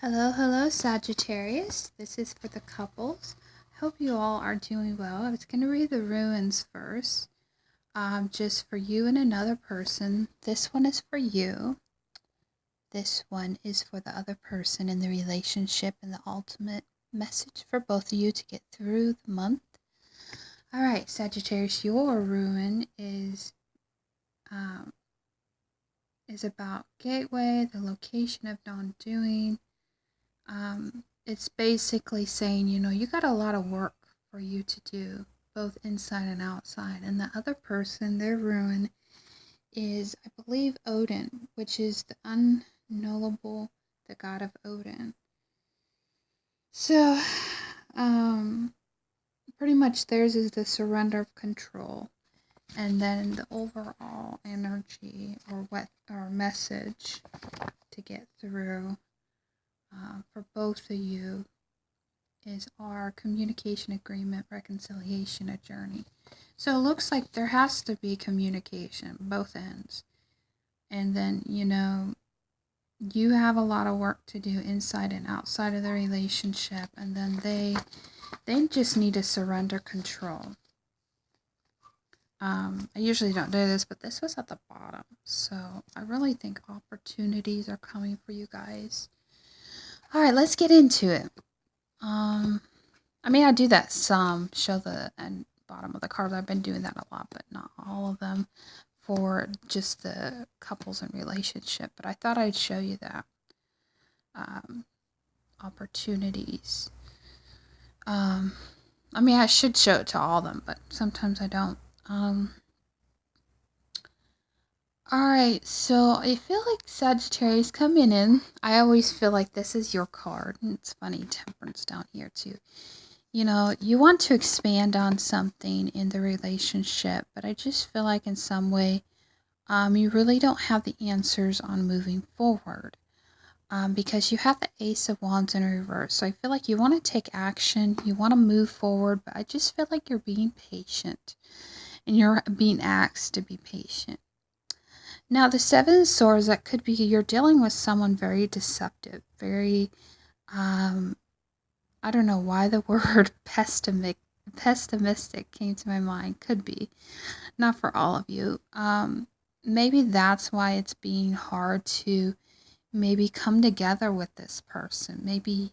Hello, Sagittarius. This is for the couples. Hope you all are doing well. I was going to read the ruins first, just for you and another person. This one is for you. This one is for the other person in the relationship and the ultimate message for both of you to get through the month. All right, Sagittarius, your ruin is about gateway, the location of non-doing. It's basically saying, you got a lot of work for you to do, both inside and outside. And the other person, their ruin is, I believe, Odin, which is the unknowable, the god of Odin. So, pretty much theirs is the surrender of control. And then the overall energy or message to get through for both of you is our communication agreement, reconciliation, a journey. So it looks like there has to be communication, both ends. And then, you have a lot of work to do inside and outside of the relationship. And then they just need to surrender control. I usually don't do this, but this was at the bottom. So I really think opportunities are coming for you guys. All right, let's get into it. I do that some, show the end bottom of the cards. I've been doing that a lot, but not all of them for just the couples and relationship. But I thought I'd show you that. Opportunities. I should show it to all of them, but sometimes I don't. Alright, so I feel like Sagittarius coming in. I always feel like this is your card. And it's funny, Temperance down here too. You want to expand on something in the relationship, but I just feel like in some way, you really don't have the answers on moving forward. Because you have the Ace of Wands in reverse. So I feel like you want to take action, you want to move forward, but I just feel like you're being patient. And you're being asked to be patient. Now, the Seven of Swords, that could be you're dealing with someone very deceptive, very, I don't know why the word pessimistic came to my mind. Could be. Not for all of you. Maybe that's why it's being hard to maybe come together with this person. Maybe,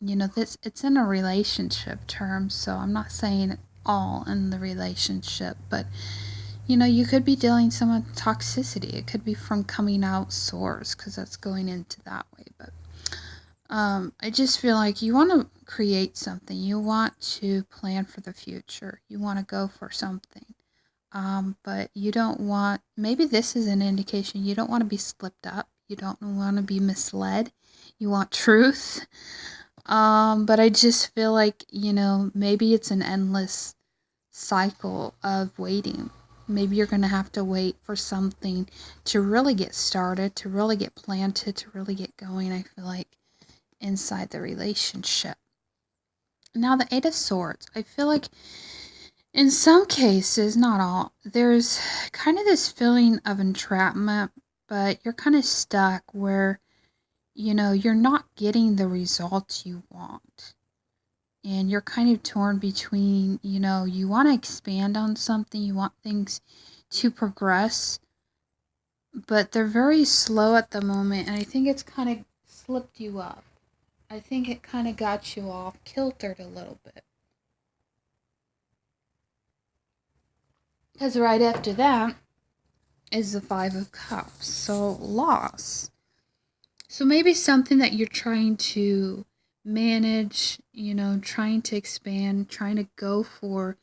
it's in a relationship term, so I'm not saying all in the relationship, but you could be dealing some with toxicity. It could be from coming out sores, because that's going into that way. But I just feel like you want to create something. You want to plan for the future. You want to go for something. But you don't want, maybe this is an indication you don't want to be slipped up. You don't want to be misled. You want truth. But I just feel like, maybe it's an endless cycle of waiting. Maybe you're going to have to wait for something to really get started, to really get planted, to really get going, I feel like, inside the relationship. Now, the Eight of Swords. I feel like in some cases, not all, there's kind of this feeling of entrapment, but you're kind of stuck where, you're not getting the results you want. And you're kind of torn between, you want to expand on something, you want things to progress, but they're very slow at the moment, and I think it's kind of slipped you up. I think it kind of got you off kiltered a little bit. Because right after that is the Five of Cups, so loss. So maybe something that you're trying to manage, trying to expand, trying to go for,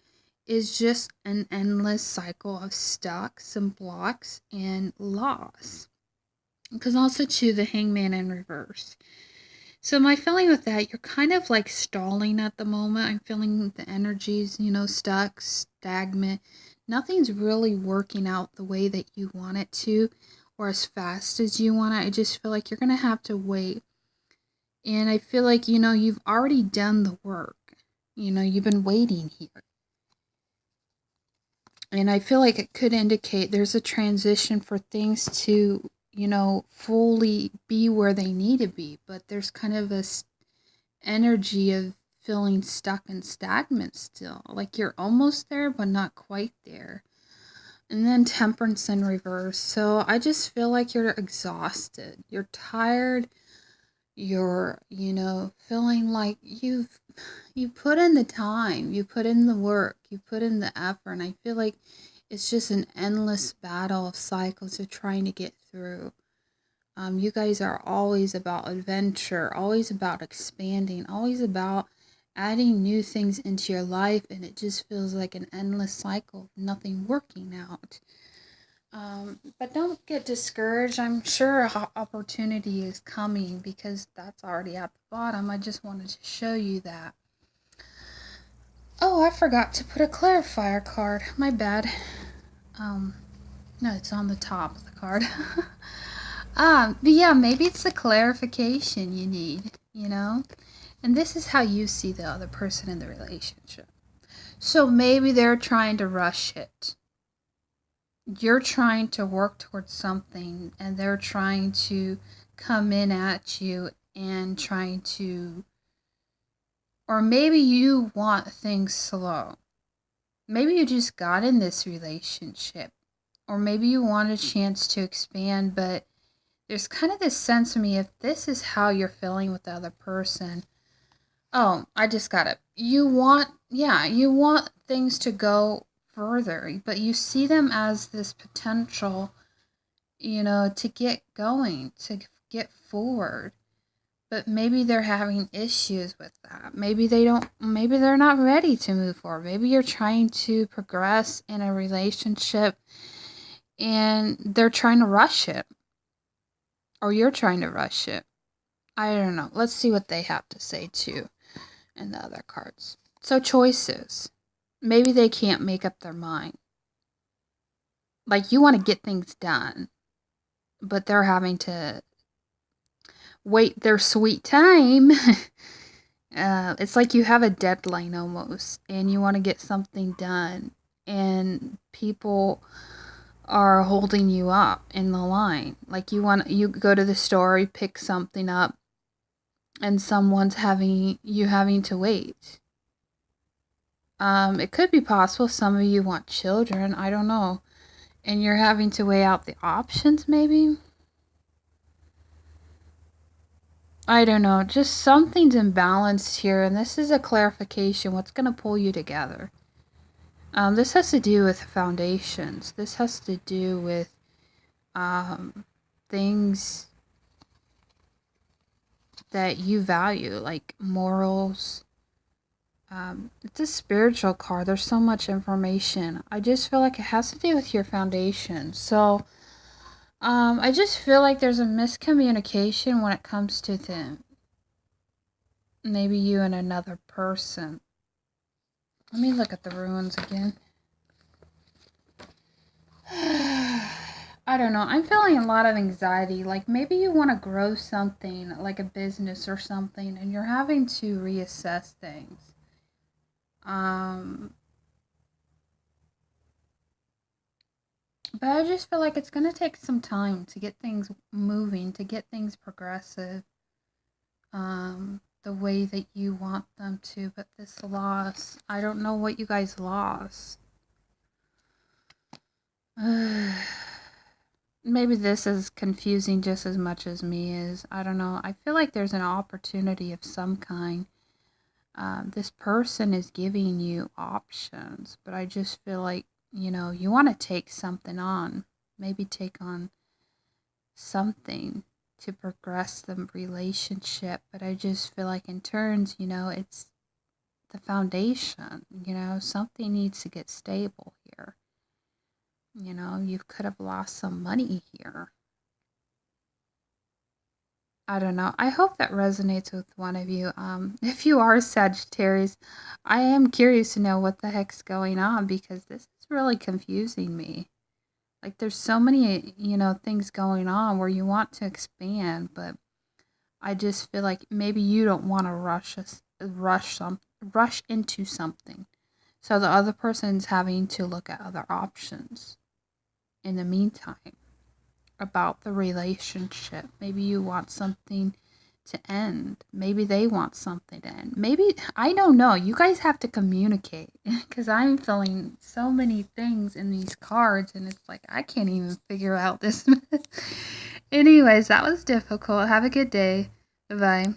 is just an endless cycle of stucks and blocks and loss. Because also too, the Hangman in reverse. So my feeling with that, you're kind of like stalling at the moment. I'm feeling the energies, stuck, stagnant. Nothing's really working out the way that you want it to, or as fast as you want it. I just feel like you're going to have to wait. And I feel like, you've already done the work. You've been waiting here. And I feel like it could indicate there's a transition for things to, fully be where they need to be. But there's kind of this energy of feeling stuck and stagnant still. Like you're almost there, but not quite there. And then temperance in reverse. So I just feel like you're exhausted. You're tired. You're, feeling like you put in the time, you put in the work, you put in the effort, and I feel like it's just an endless battle of cycles you're trying to get through. You guys are always about adventure, always about expanding, always about adding new things into your life, and it just feels like an endless cycle of nothing working out. But don't get discouraged. I'm sure opportunity is coming because that's already at the bottom. I just wanted to show you that. Oh, I forgot to put a clarifier card. My bad. No, it's on the top of the card. But yeah, maybe it's the clarification you need, And this is how you see the other person in the relationship. So maybe they're trying to rush it. You're trying to work towards something and they're trying to come in at you and trying to, or maybe you want things slow. Maybe you just got in this relationship, or maybe you want a chance to expand, but there's kind of this sense of me, if this is how you're feeling with the other person, oh, I just got it. You want things to go further, but you see them as this potential, to get going, to get forward. But maybe they're having issues with that. Maybe they're not ready to move forward. Maybe you're trying to progress in a relationship and they're trying to rush it. Or you're trying to rush it. I don't know. Let's see what they have to say too in the other cards. So choices. Maybe they can't make up their mind. Like you want to get things done, but they're having to wait their sweet time. It's like you have a deadline almost, and you want to get something done, and people are holding you up in the line. Like you go to the store, you pick something up, and someone's having to wait. It could be possible some of you want children, I don't know, and you're having to weigh out the options maybe. I don't know, just something's imbalanced here, and this is a clarification. What's going to pull you together? This has to do with foundations. This has to do with things that you value, like morals. It's a spiritual card. There's so much information. I just feel like it has to do with your foundation. So, I just feel like there's a miscommunication when it comes to them. Maybe you and another person. Let me look at the runes again. I don't know. I'm feeling a lot of anxiety. Like maybe you want to grow something, like a business or something, and you're having to reassess things. But I just feel like it's going to take some time to get things moving, to get things progressive, the way that you want them to. But this loss, I don't know what you guys lost. Maybe this is confusing just as much as me is. I don't know. I feel like there's an opportunity of some kind. This person is giving you options, but I just feel like, you want to take something on. Maybe take on something to progress the relationship. But I just feel like in turns, it's the foundation. Something needs to get stable here. You could have lost some money here. I don't know. I hope that resonates with one of you. If you are Sagittarius, I am curious to know what the heck's going on because this is really confusing me. Like there's so many, things going on where you want to expand, but I just feel like maybe you don't want to rush into something. So the other person's having to look at other options in the meantime. about the relationship. Maybe you want something to end. Maybe they want something to end. Maybe, I don't know. You guys have to communicate because I'm feeling so many things in these cards and it's like I can't even figure out this. Anyways, that was difficult. Have a good day. Bye bye.